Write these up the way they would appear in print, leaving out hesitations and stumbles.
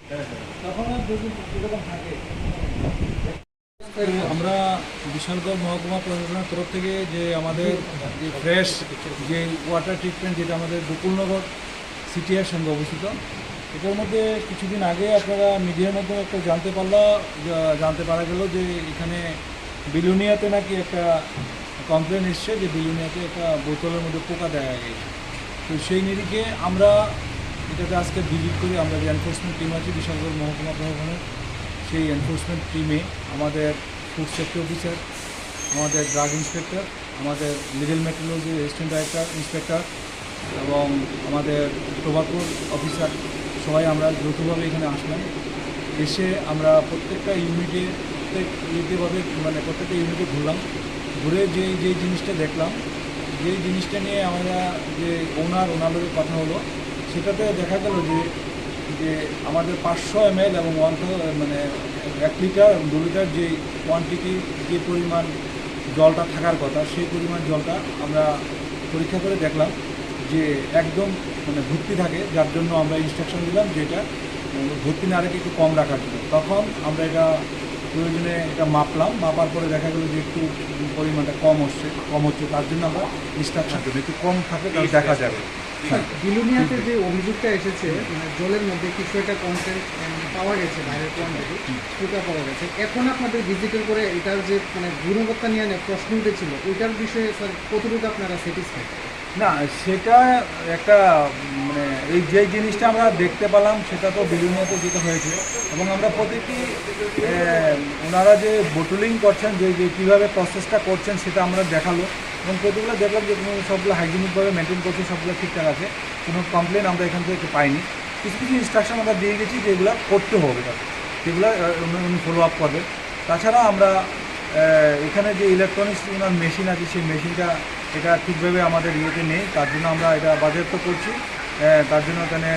তখন আর যেরকম থাকে। আমরা বিশালগড় মহকুমা প্রশাসনের তরফ থেকে যে আমাদের যে ফ্রেশ যে ওয়াটার ট্রিটমেন্ট, যেটা আমাদের গোকুলনগর সিটিআর সঙ্গে অবস্থিত, এটার মধ্যে কিছুদিন আগে আপনারা মিডিয়ার মাধ্যমে একটা জানতে পারা গেল যে এখানে বিলুনিয়াতে নাকি একটা কমপ্লেন এসছে যে বিলুনিয়াতে একটা বোতলের মধ্যে পোকা দেখা গেছে। তো সেই নিরিখে আমরা এটাতে আজকে ভিজিট করি। আমরা যে এনফোর্সমেন্ট টিম আছে বিশালগড় মহকুমা প্রশাসনের, সেই এনফোর্সমেন্ট টিমে আমাদের ফুড সেফটি অফিসার, আমাদের ড্রাগ ইন্সপেক্টর, আমাদের legal metrology assistant director inspector এবং আমাদের টোবাকোর অফিসার, সবাই আমরা যৌথভাবে এখানে আসলাম। এসে আমরা প্রত্যেকটা ইউনিটে প্রত্যেকটা ইউনিটে ঘুরলাম। ঘুরে যেই জিনিসটা দেখলাম, যেই জিনিসটা নিয়ে আমরা যে ওনাদের কথা হলো, সেটাতে দেখা গেল যে আমাদের 500 ml এবং 1 লিটার 2 লিটার যে কোয়ান্টিটি, যে পরিমাণ জলটা থাকার কথা, সেই পরিমাণ জলটা আমরা পরীক্ষা করে দেখলাম যে একদম ভর্তি থাকে, যার জন্য আমরা ইনস্ট্রাকশন দিলাম যে এটা ভর্তি না রেখে একটু কম রাখার জন্য। তখন আমরা এটা প্রয়োজনে এটা মাপার পরে দেখা গেলো যে একটু পরিমাণটা কম হচ্ছে, তার জন্য আমরা ইনস্ট্রাকশন দেবো একটু কম থাকে, তাহলে দেখা যাবে। বিলুনিয়াতে যে অভিযোগটা এসেছে, জলের মধ্যে কিছু একটা কন্টেন্ট পাওয়া গেছে, বাইরের কোয়ান্টিটি পোকা পাওয়া গেছে। এখন আপনাদের ভিজিটের করে এটার যে গুণবত্তা নিয়ে প্রশ্ন উঠেছিল, ওইটার বিষয়ে স্যার কতটুকু আপনারা স্যাটিসফাইড? না, সেটা একটা এই যে জিনিসটা আমরা দেখতে পেলাম সেটা তো বিলুনিয়াতে যেটা হয়েছে, এবং আমরা প্রতিটি ওনারা যে বোটলিং করছেন, যে কীভাবে প্রসেসটা করছেন সেটা আমরা দেখালো, এবং প্রতিগুলো দেখলাম যে সবগুলো হাইজিনিকভাবে মেনটেন করছে, সবগুলো ঠিকঠাক আছে, কোনো কমপ্লেন আমরা এখান থেকে পাইনি। কিছু ইনস্ট্রাকশন আমরা দিয়ে গেছি যেগুলো করতে হবে, তাদের সেগুলো উনি ফলো আপ করবেন। তাছাড়া আমরা এখানে যে ইলেকট্রনিক্স ওনার মেশিন আছে, সেই মেশিনটা এটা ঠিকভাবে আমাদের ইয়েতে নেই, তার জন্য আমরা এটা বাজেয়াপ্ত করছি। তার জন্য এখানে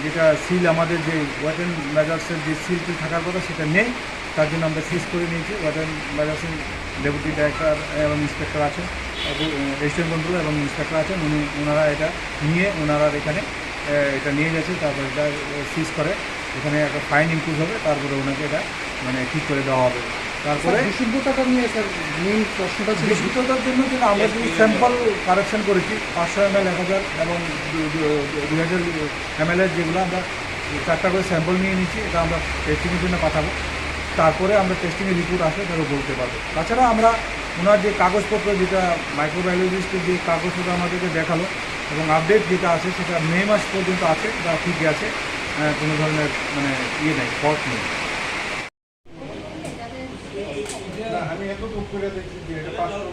যেটা সিল, আমাদের যে ওয়েটেন মেজার্সের যে সিলটি থাকার কথা সেটা নেই, তার জন্য আমরা সিজ করে নিয়েছি। ওয়েটেন মেজার্সের ডেপুটি ডাইরেক্টর এবং ইন্সপেক্টর আছেন, রেজিস্ট্রেশন কন্ট্রোল এবং ইন্সপেক্টর আছেন, ওনারা এটা নিয়ে এখানে এটা নিয়ে গেছে। তারপর এটা সিজ করে এখানে একটা ফাইন ইম্পোজ হবে, তারপরে ওনাকে এটা ঠিক করে দেওয়া হবে। তারপরে বিশুদ্ধতাটা নিয়ে স্যার মেইন প্রশ্নটা ছিল। বিশুদ্ধতার জন্য আমরা যদি স্যাম্পল কারেকশন করেছি 500 ml, 1000 এবং 2000 ml যেগুলো আমরা 4টা করে স্যাম্পল নিয়ে নিচ্ছি, এটা আমরা টেস্টিংয়ের জন্য পাঠাবো। তারপরে আমরা টেস্টিংয়ের রিপোর্ট আসলে তারও বলতে পারবো। তাছাড়া আমরা ওনার যে কাগজপত্র, যেটা মাইক্রোবায়োলজিস্টের যে কাগজপত্র আমাদেরকে দেখালো এবং আপডেট যেটা আছে সেটা মে মাস পর্যন্ত আছে, তা ঠিকই আছে, কোনো ধরনের ইয়ে নেই, ফল্ট নেই। আমি এত করে দেখছি যে এটা 500